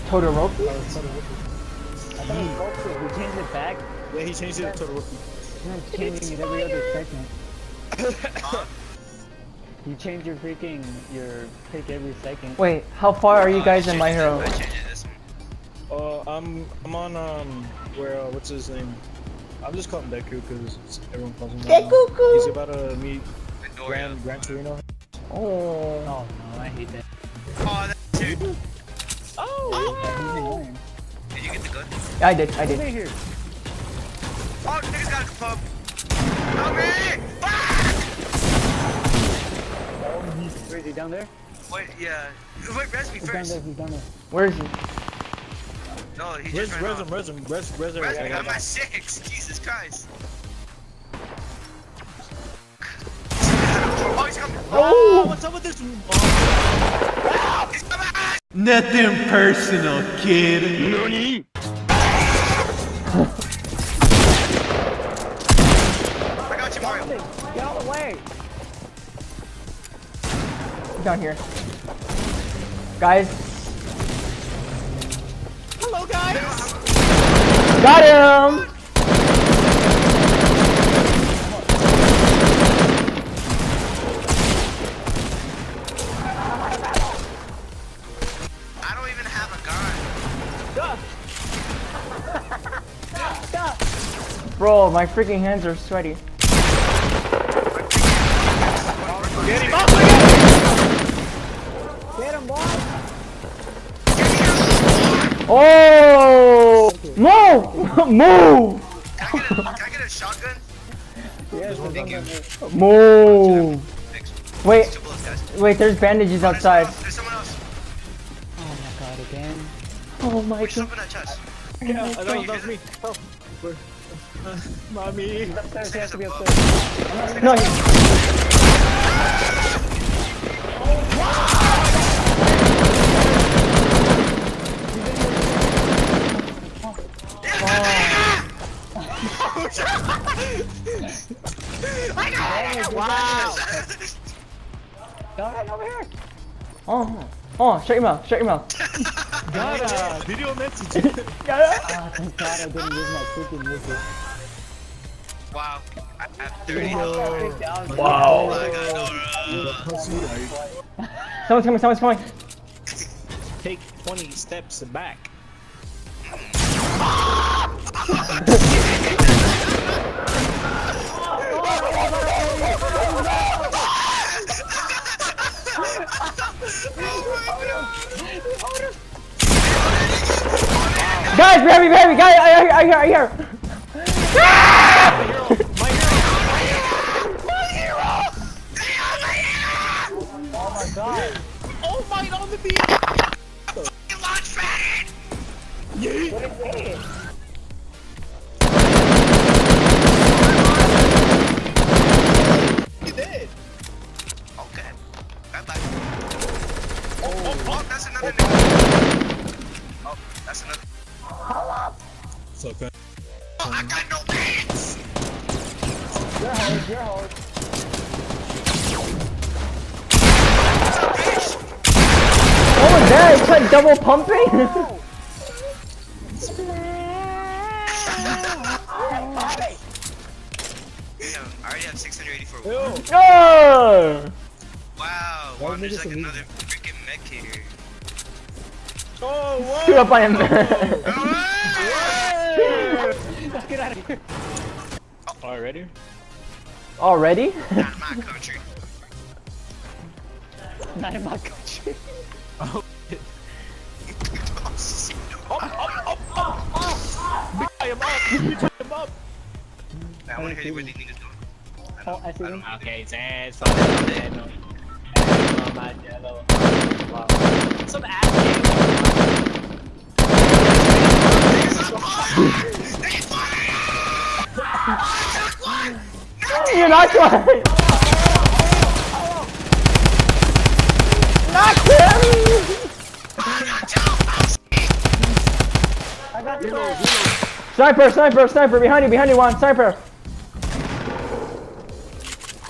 Todoroki? Oh, it's Todoroki. I thought it was Goku. He changed it back. Yeah, he changed it to Todoroki. He's changing it every other second. You change your freaking pick every second. Wait, how far are you guys in My Hero? I changed it this one. I'm on where what's his name? I'm just calling him Deku because everyone calls him Deku-ku! He's about to meet Midoriya. Gran Torino. Oh. Oh no, I hate that. Oh, that's it. Oh! He's annoying. Did you get the gun? Yeah, I did. Over here. Oh, niggas got a pump. Help me! Ah! Where is he? Down there? Wait, yeah. Wait, res me He's down first. there. He's down there. Where is he? No, he just ran off. Res him. Res me, I'm at 6. Jesus Christ. Oh, he's coming. Oh, what's up with this? He's coming! Nothing personal, kid. NANI? I got you, Mario. Get out of the way! Down here. Guys. Hello, guys. Got him! I don't even have a gun. Bro, my freaking hands are sweaty. Get him! Get him, boy! Oh! Move! Move! Can I get a shotgun? Yes, Thank you. Move! Thanks. Wait, Two bullets, guys. wait, there's bandages outside. There's someone else. Oh my god, again. Oh my Where's god. something that chest? Yeah, that was me. Oh, where? Mommy. Upstairs, he has to be upstairs. No, Wow. Alright, over here! oh, shut your mouth, shut your mouth. Got a video message. Oh, thank god I didn't use my freaking music. Wow. I have 30. Wow. Oh my god, no. Someone's coming. Take 20 steps back. Guys, be heavy, guys, I hear. Oh my god! Oh my, on the beat. Launch pad! What is it? You did. Okay. Bye-bye. Oh, that's another nigga. Oh, that's another. It's okay. Oh, I got no pants! You're hard. Oh my god, it's like double pumping? Damn, I already have 684. Ew. No! Wow, Why there's niggas like so another freaking mech here. Oh, whoa. Shoot up on him. Let's get out of here. Already? Already? Not in my country. Not in my country. Oh, shit. Oh, shit. I am up. I'm up. I wanna hear where these niggas going. Oh, I see him. Okay, Zaz. Some ass You're not trying! Knock him! I got you. Sniper, behind you, Juan, sniper!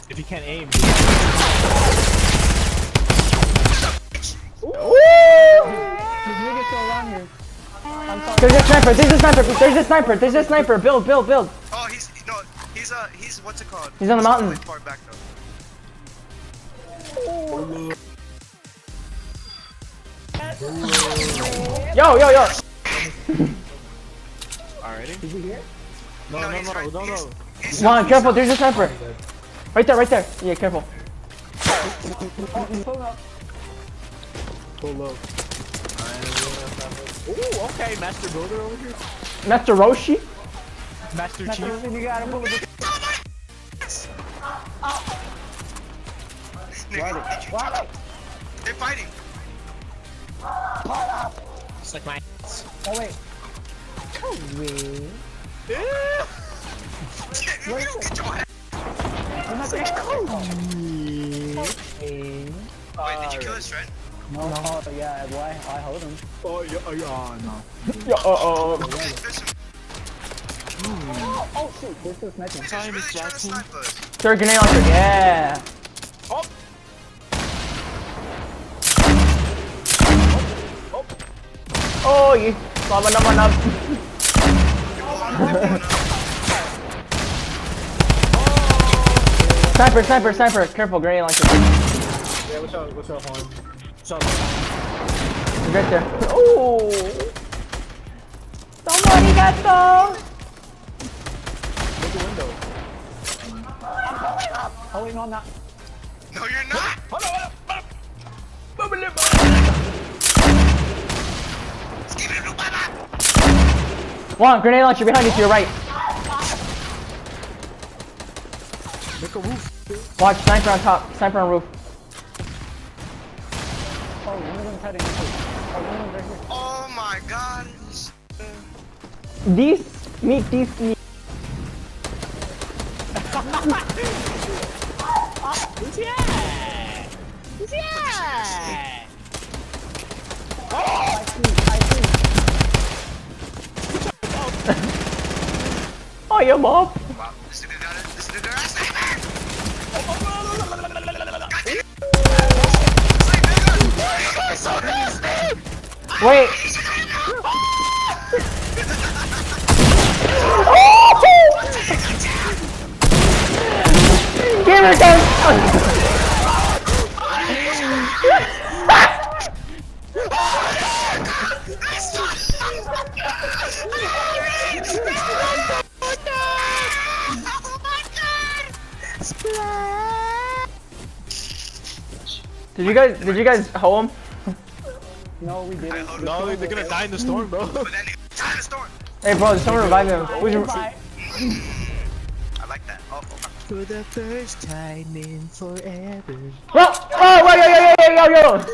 If you can't aim. Woo! niggas still around here. I'm sorry. There's a sniper. There's a sniper. There's a sniper. There's a sniper. Build. Oh, he's what's it called? He's on the mountain. Really far back though. Yo. Alrighty. Is he here? No. He's Juan, careful. There's a sniper. Right there. Yeah, careful. Oh, he's pulling up. Pull up. Ooh, okay, Master Builder over here. Master Roshi. Master That's Chief. everything you gotta pull up. Nigga, they're fighting. It's like my ass. Oh, wait. Oh, wait. You get your ass. I'm not there. Hey. Wait, did you kill his friend? No. Oh, yeah, why? I hold him. Oh, yeah, no. Yo. Okay, there's some Oh, shoot. There's still sniping. really Time is trying to Jackson. snipe us. Throw a grenade launcher. Yeah. Oh, you. Mama. They're blowing up. Sniper. Careful, grenade launcher. Yeah, what's up, Juan? What's up? He's right there. Oh. Somebody got those. Look the window. Holding on that. No, you're not. Juan, grenade launcher behind you to your right. Make a roof. Watch, sniper on top. Sniper on roof. Oh, one of them's heading. Oh, one of them's right here. Oh my god. This meat. I see. Oh, your mom. Wow, this nigga got it. This nigga got a sniper. Wait. Give her some. Did you guys hoe him? No, we didn't. No, they're gonna die in the storm, bro. But that nigga died in the storm. Hey, bro, someone revive him. Who's your... Bye. I like that. Oh. For the first time in forever. Oh, yo.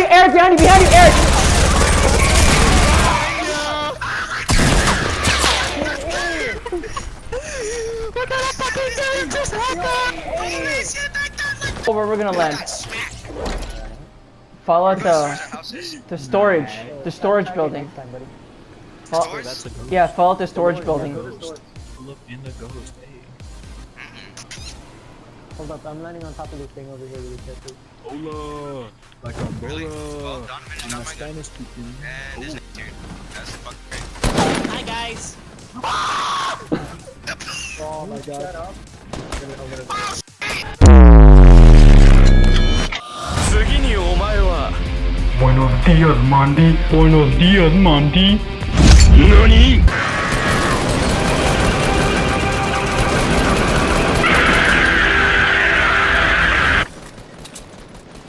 Eric, behind you, Eric! Where we're gonna land? Follow the storage building. Storage? Yeah, follow the storage building. Look in the ghost. Hey. Hold up, I'm landing on top of this thing over here really quickly. Hola. Like a Really? Well, bola. Donovan is I'm not a my guy. Spanish speaking. And this dude. That's fucking great. Hi guys. Oh my god. Shut up. Buenos días, Mandy. Buenos días, Mandy. ¿Nani?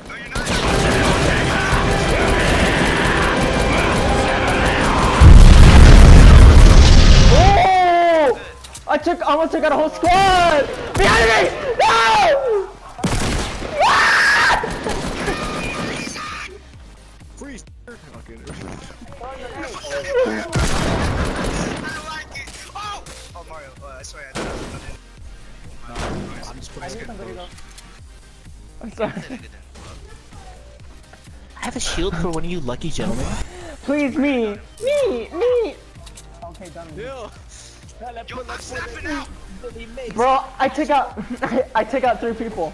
No, you're not. Oh! I almost took out a whole squad! Behind me! No! Freeze. Okay. I like it. Oh! Oh, Mario. Oh, I swear I did. I'm sorry. I have a shield for one of you lucky gentlemen. Please, me. Okay, done. Yo, Yo, I'm snapping out. Bro, I took out I took out 3 people.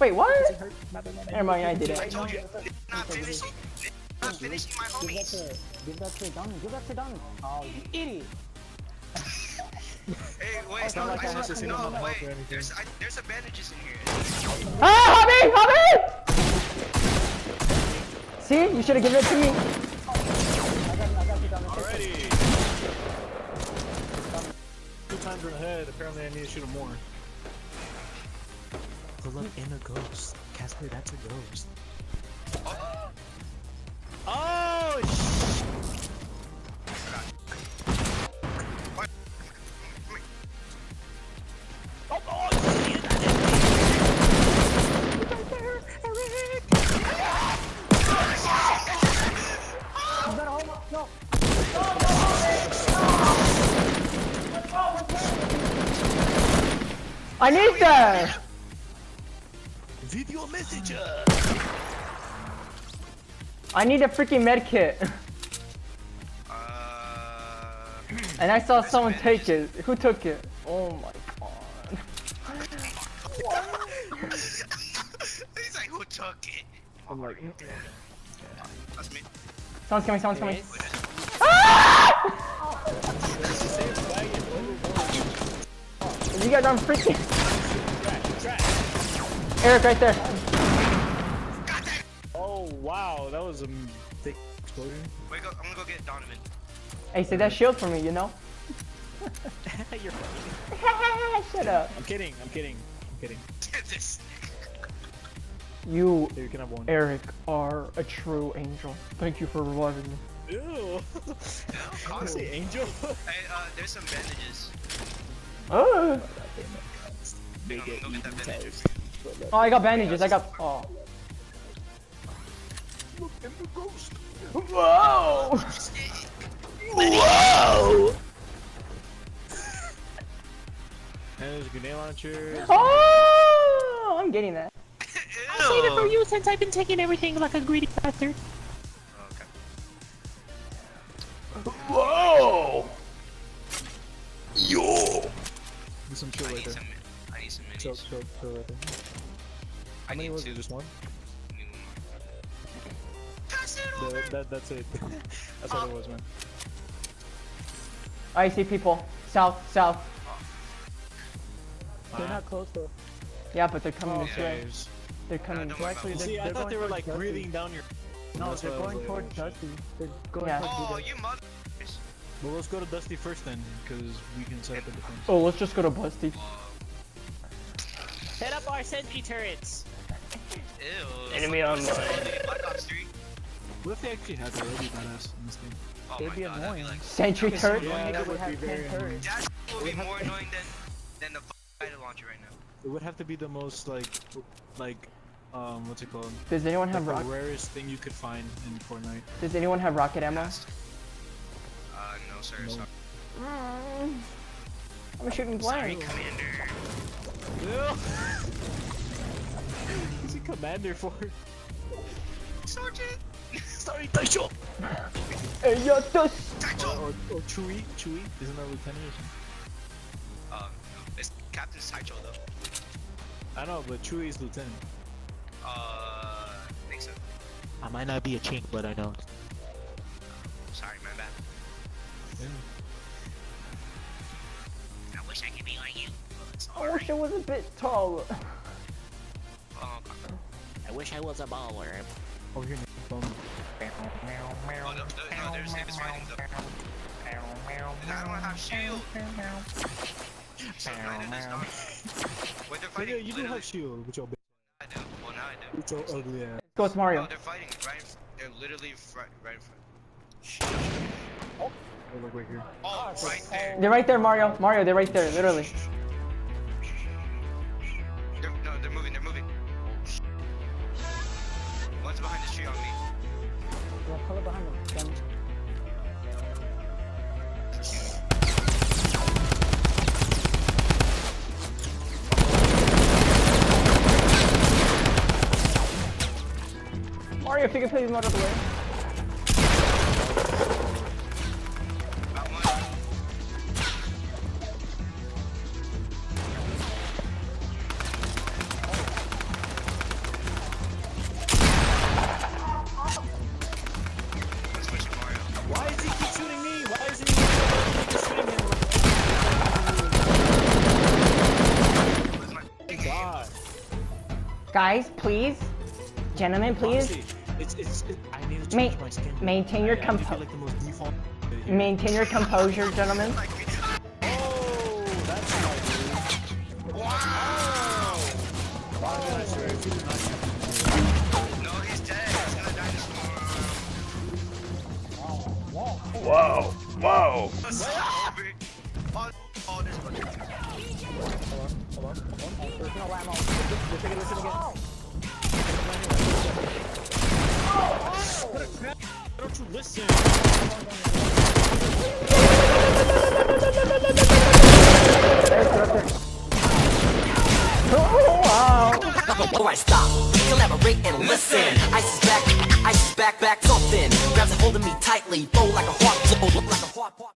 Wait, what? Never mind, I did I it. told you, not finishing. Not finishing my homies. Give that to Donnie. Give that to Donnie. Oh, you idiot. Hey, wait, no, like I have to see no, them on the wait. health or anything. There's a bandages in here. Ah, Hobby! See, you should have given it to me. already. 2 times in the head. Apparently, I need to shoot him more. Pull up in a ghost. Casper, that's a ghost. Oh, I need that. Video messenger! I need a freaking med kit. And I saw someone take it. Who took it? Oh my god. He's like, who took it? I'm like, That's me. Someone's coming. You guys are freaking. Eric, right there. oh wow, that was a big explosion. Wait, I'm gonna go get Donovan. Hey, say that shield for me, you know? You're Shut up. I'm kidding. This. You, Here, you can have one. Eric, are a true angel. Thank you for reviving me. Ew. I say angel. Hey, there's some bandages. Oh, Go get that bandage. oh I got bandages. Oh. Whoa! Whoa! And there's a grenade launcher. Oh! I'm getting that. I'll save it for you since I've been taking everything like a greedy bastard. Okay. Whoa! There's some chill I right need there. some. I need some Chill minis. right there. I How many need was 2. it? Just one? Need one more. Pass it over. That's it. That's all it was, man. I see people. South. They're not close though. Yeah, but they're coming this way. Guys. They're coming. don't worry Actually, about it. See, I they're thought they going were like towards Dusty. breathing down your. No, That's they're why I was going like, towards oh, shit. Dusty. They're going Yeah. towards Oh, you. you mother. Well, let's go to Dusty first then, because we can set up a defense. Oh, let's just go to Busty. Set up our sentry turrets. Ew. Enemy online. Black Ops 3. What if they actually had that? That'd be badass in this game. Oh They'd my be god, that'd be annoying. like. Sentry turret. Yeah, Nigga that would would be have very 10 turrets. That would be more annoying than the fighter launcher right now. It would have to be the most like, what's it called? Does anyone have Like rock? the rarest thing you could find in Fortnite. Does anyone have rocket ammo? No sir. No. Sorry, I'm shooting sorry blank. Commander. Who's he commander for? Sergeant. Sorry, Taisho! Hey, yo, dos. Or Chewie? Chewie? Isn't that lieutenant or something? No, it's Captain Sideshow though. I know, but Chewie is lieutenant. I think so. I might not be a chink, but I know. Sorry, my bad. Yeah. I wish I could be like you. I wish I was a bit taller. Oh, I wish I was a baller. Oh, here, phone. no, there's niggas fighting though. And I don't have shield. So neither does Donnie. Wait, they're Oh, fighting. yeah, you do literally- have shield, which y'all I do. Well, now I do. It's so ugly, yeah. Go with Mario. No, they're fighting right. They're literally right in front. Oh, look right here. Oh, right there. They're right there, Mario. Mario, they're right there, literally. They're moving. They're moving. One's behind this tree on me. Yeah, pull it behind them. Then Mario, if you could please move out of the way. Why does he keep shooting me? Why isn't he shooting him? God. Guys, please. Gentlemen, please. Honestly, I need to Ma change my skin. maintain your I need to be compo- like the most default here. Maintain your composure, gentlemen. Oh, that's my dude. Wow! I swear, if you do not shoot me, No, he's dead. He's gonna die this morning. Whoa, whoa. Oh, this fucking. hold on. There's no ammo. Listen again. What a crap! Why don't you listen? Oh, wow. Alright, stop, collaborate and listen. Ice is back, back something. Grabs a hold of me tightly, flow like a heart, like a heart.